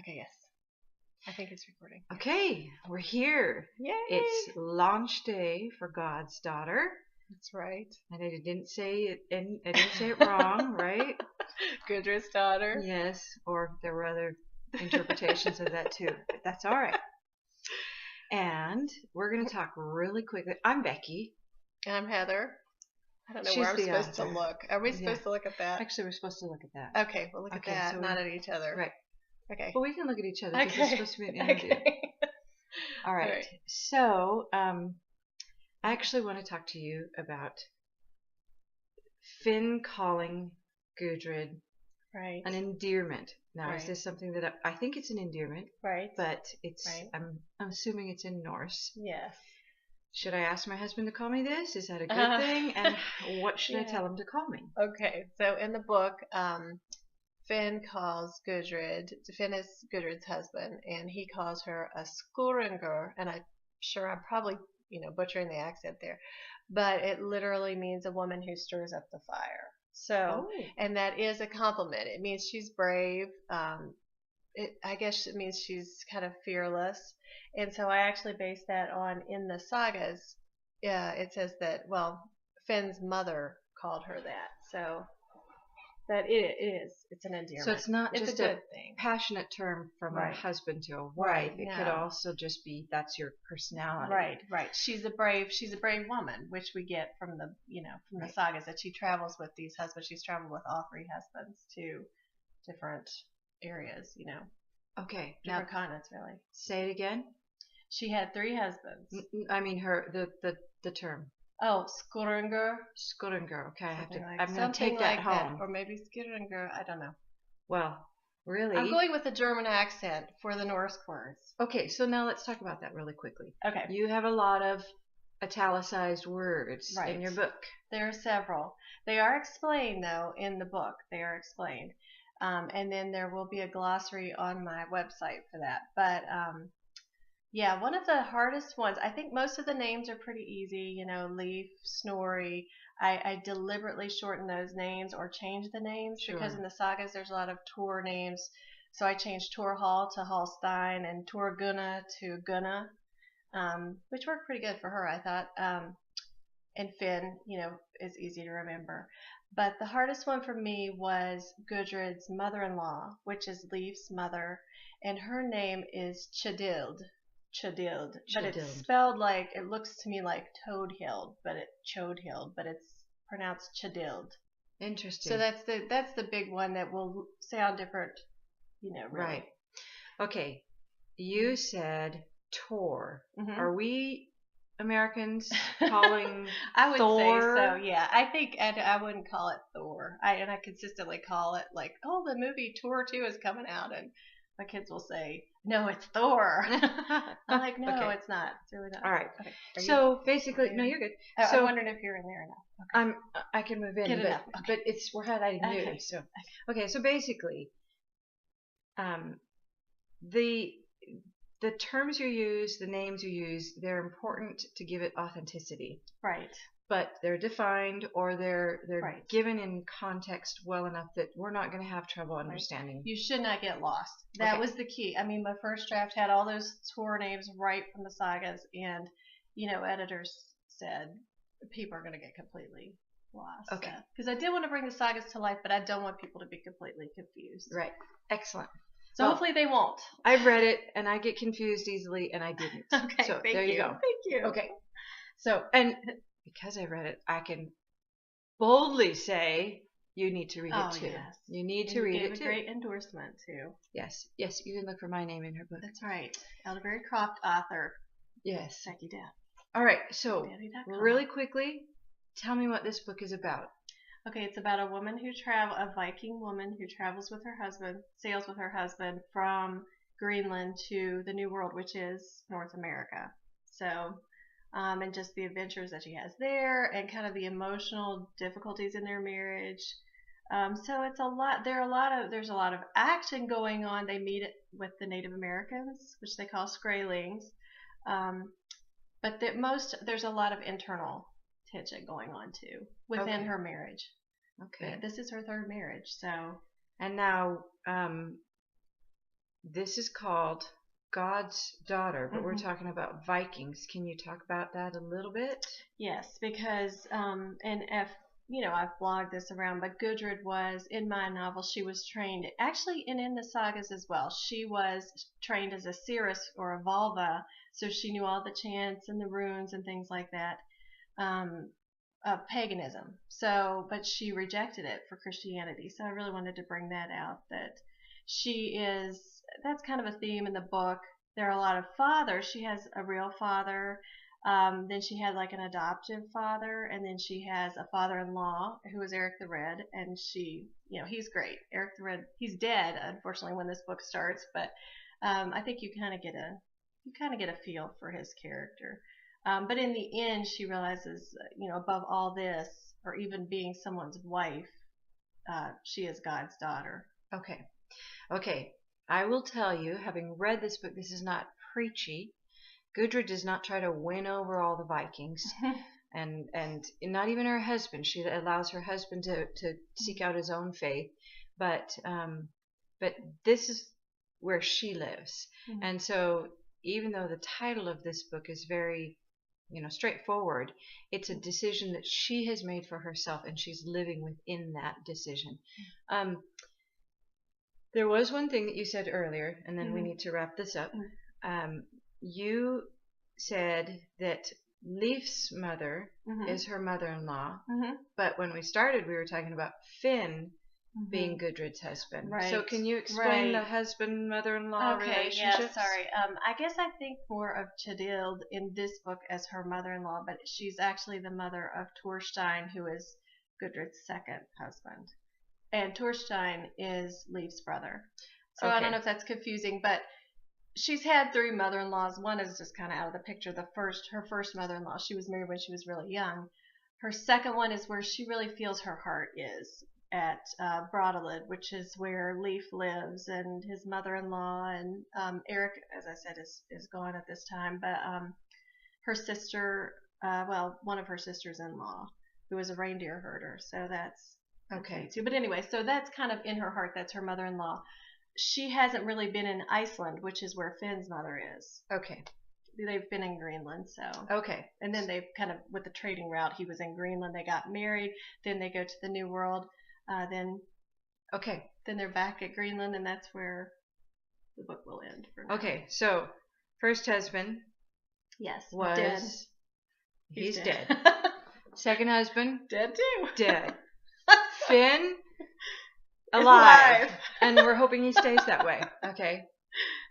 Okay, yes. I think it's recording. Okay, we're here. Yay! It's launch day for God's Daughter. That's right. And I didn't say it. And I didn't say it wrong, right? Gudrid's daughter. Yes, or there were other interpretations of that too. But that's all right. And we're going to talk really quickly. I'm Becky. I'm Heather. I don't know She's where I'm the supposed to author. look. Are we supposed to look at that? Actually, we're supposed to look at that. Okay, we'll look at Okay, that, so not at each other. Right. Okay. But we can look at each other because it's supposed to be an interview. Okay. All right. All right. So, I actually want to talk to you about Finn calling Gudrid Right. an endearment. Now, Right. is this something that I think it's an endearment, Right. but it's Right. I'm assuming it's in Norse. Yes. Should I ask my husband to call me this? Is that a good thing? And what should I tell him to call me? Okay. So in the book, Finn calls Gudrid. Finn is Gudrid's husband, and he calls her a skuringer. And I'm sure I'm probably butchering the accent there, but it literally means a woman who stirs up the fire. So, and that is a compliment. It means she's brave. I guess it means she's kind of fearless. And so I actually based that on, in the sagas, it says that, well, Finn's mother called her that. So that it's an endearment. So it's not just a good thing. Passionate term from a husband to a wife. Right, it could also just be that's your personality. Right. She's a brave woman, which we get from the from the sagas, that she travels with these husbands. She's traveled with all three husbands to different areas, Okay. different continents, really. Say it again. She had three husbands. I mean the term. Oh, skuringer. Skuringer. Okay, I'm going to take that home. Or maybe skuringer. I don't know. Well, really? I'm going with a German accent for the Norse words. Okay, so now let's talk about that really quickly. Okay. You have a lot of italicized words in your book. There are several. They are explained, though, in the book. They are explained. And then there will be a glossary on my website for that. But yeah, one of the hardest ones, I think most of the names are pretty easy, Leaf, Snorri. I deliberately shorten those names or change the names because in the sagas there's a lot of Tor names. So I changed Tor Hall to Hallstein and Tor Gunna to Gunna, which worked pretty good for her, I thought. And Finn, is easy to remember. But the hardest one for me was Gudrid's mother-in-law, which is Leif's mother, and her name is Chadild. But it's spelled like, it looks to me like Chodhild, but it's pronounced Chadild. Interesting. So that's the big one that will sound different, really. Right. Okay. You said Tor. Mm-hmm. Are we Americans calling I would Thor? say so, yeah. I think I wouldn't call it Thor. I consistently call it like, oh, the movie Tor 2 is coming out, and my kids will say, no, it's Thor. I'm like, no, it's not. It's really not. All right. Okay. So basically, no, you're good. So I'm wondering if you're in there or not. Okay. I can move in, but we're highlighting you. Okay. So okay. So basically, the terms you use, the names you use, they're important to give it authenticity. Right. But they're defined or they're given in context well enough that we're not going to have trouble understanding. You should not get lost. That was the key. I mean, my first draft had all those Tor names right from the sagas, and editors said people are going to get completely lost. Okay. Because I did want to bring the sagas to life, but I don't want people to be completely confused. Right. Excellent. So hopefully they won't. I've read it and I get confused easily, and I didn't. Okay. So thank there you go. Thank you. Okay. So because I read it, I can boldly say you need to read it too. Yes. You need to read it too. A great endorsement too. Yes. You can look for my name in her book. That's right. Elderberry Croft author. Yes. Becky Doughty. All right. So really quickly, tell me what this book is about. Okay, it's about a Viking woman who travels with her husband, sails with her husband from Greenland to the New World, which is North America. So. And just the adventures that she has there, and kind of the emotional difficulties in their marriage. So it's a lot. There's a lot of action going on. They meet with the Native Americans, which they call Skraelings. But there's a lot of internal tension going on too within her marriage. Okay. This is her third marriage, so. And now, this is called God's Daughter, but we're Mhm. talking about Vikings. Can you talk about that a little bit? Yes, because and if I've blogged this around, but Gudrid was in my novel. She was trained actually, and in the sagas as well. She was trained as a seeress or a Volva, so she knew all the chants and the runes and things like that. Um, of paganism. So, but she rejected it for Christianity. So I really wanted to bring that out, that she is, that's kind of a theme in the book. There are a lot of fathers. She has a real father. Then she had like an adoptive father, and then she has a father-in-law who is Eric the Red, and he's great. Eric the Red, he's dead, unfortunately, when this book starts, but I think you kind of get a feel for his character. But in the end, she realizes, above all this, or even being someone's wife, she is God's daughter. Okay. Okay. I will tell you, having read this book, this is not preachy. Gudrid does not try to win over all the Vikings, and not even her husband. She allows her husband to seek out his own faith, but this is where she lives, and so even though the title of this book is very straightforward, it's a decision that she has made for herself, and she's living within that decision. There was one thing that you said earlier, and then we need to wrap this up. You said that Leif's mother is her mother-in-law, but when we started, we were talking about Finn being Gudrid's husband. Right. So can you explain the husband-mother-in-law relationship? Yeah, sorry. I guess I think more of Chadild in this book as her mother-in-law, but she's actually the mother of Thorstein, who is Gudrid's second husband. And Thorstein is Leif's brother. So I don't know if that's confusing, but she's had 3 mother-in-laws. One is just kind of out of the picture. Her first mother-in-law, she was married when she was really young. Her second one is where she really feels her heart is, at Brattahlid, which is where Leif lives, and his mother-in-law, and Eric, as I said, is gone at this time, but her sister, one of her sisters-in-law, who is a reindeer herder, so that's okay too. But anyway, so that's kind of in her heart. That's her mother-in-law. She hasn't really been in Iceland, which is where Finn's mother is. Okay. They've been in Greenland, so. Okay. And then they've kind of, with the trading route, he was in Greenland, they got married, then they go to the New World, then they're back at Greenland, and that's where the book will end for now. Okay, so first husband was dead. He's dead. Second husband dead too. Dead. Finn alive. And we're hoping he stays that way. Okay.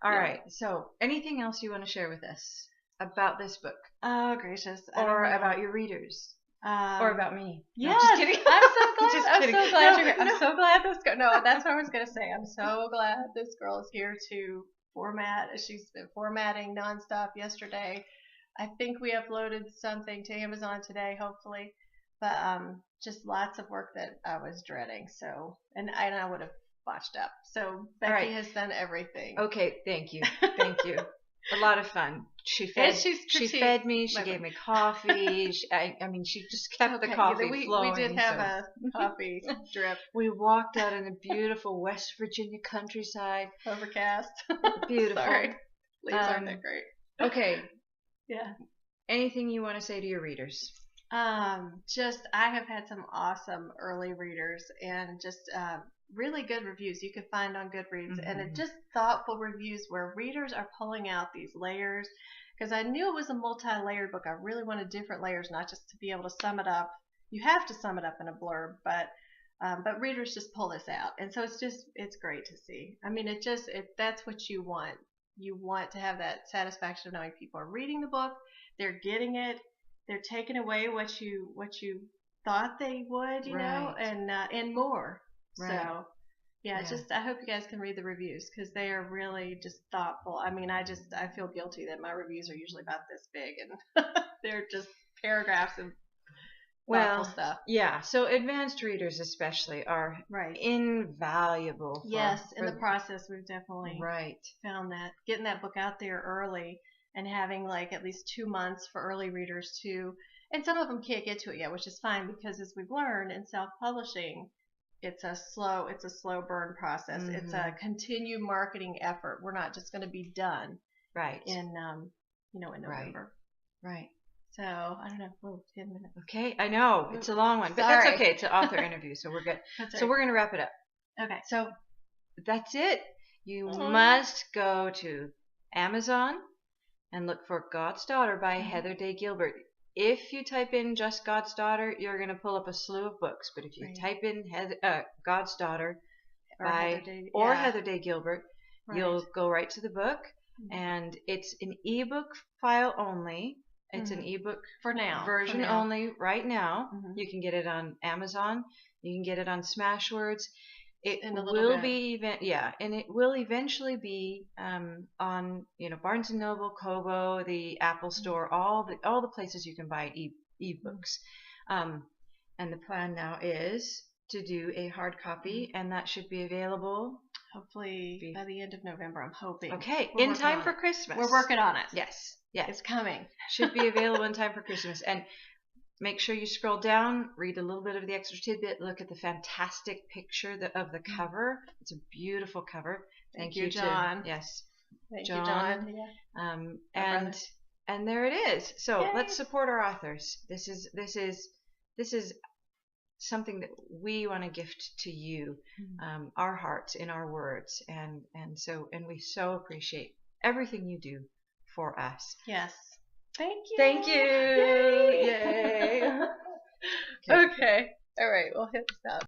All right. So anything else you want to share with us about this book? Oh, gracious. Or about your readers? Or about me? Yes. No, just kidding. I'm so glad. Just kidding. So glad you're here. I'm so glad this girl. No, that's what I was going to say. I'm so glad this girl is here to format. She's been formatting nonstop yesterday. I think we uploaded something to Amazon today, hopefully. But just lots of work that I was dreading. So, and I would have botched up. So Becky has done everything. Okay, thank you. Thank you. A lot of fun. She fed me. She gave me coffee. She just kept the coffee flowing. We did have a coffee drip. We walked out in the beautiful West Virginia countryside. Overcast. Beautiful. Sorry. Leaves aren't that great. Okay. Yeah. Anything you want to say to your readers? I have had some awesome early readers, and just really good reviews you can find on Goodreads, and just thoughtful reviews where readers are pulling out these layers, because I knew it was a multi-layered book. I really wanted different layers, not just to be able to sum it up. You have to sum it up in a blurb, but readers just pull this out, and so it's great to see. I mean, that's what you want. You want to have that satisfaction of knowing people are reading the book, they're getting it, they're taking away what you thought they would, you know, and more. Right. So, I hope you guys can read the reviews, because they are really just thoughtful. I mean, I feel guilty that my reviews are usually about this big, and they're just paragraphs of thoughtful stuff. Yeah, so advanced readers especially are invaluable. In the process, we've definitely found that. Getting that book out there early and having like at least 2 months for early readers too. And some of them can't get to it yet, which is fine, because as we've learned in self-publishing, it's a slow burn process. It's a continued marketing effort. We're not just going to be done right in in November. Right. So I don't know, 10 minutes. Okay, I know it's a long one, but Sorry. that's okay. It's an author interview, so we're good. That's So right. we're gonna wrap it up. Okay, so that's it. You must go to Amazon and look for God's Daughter by Heather Day Gilbert. If you type in just God's Daughter, you're going to pull up a slew of books. But if you type in God's Daughter by Heather Day Gilbert, you'll go right to the book. And it's an ebook file only. It's an ebook for now version only right now. You can get it on Amazon. You can get it on Smashwords. It will be and it will eventually be on Barnes and Noble, Kobo, the Apple Store, all the places you can buy ebooks. And the plan now is to do a hard copy, and that should be available hopefully by the end of November. I'm hoping. Okay, in time for Christmas. We're working on it. Yes, it's coming. Should be available in time for Christmas. And make sure you scroll down, read a little bit of the extra tidbit, look at the fantastic picture of the cover. It's a beautiful cover. Thank you, John. Yes. Thank you, John. Yeah. And there it is. So let's support our authors. This is something that we want to gift to you, our hearts in our words, and we so appreciate everything you do for us. Yes. Thank you. Thank you. Yay. Okay. All right. We'll hit stop.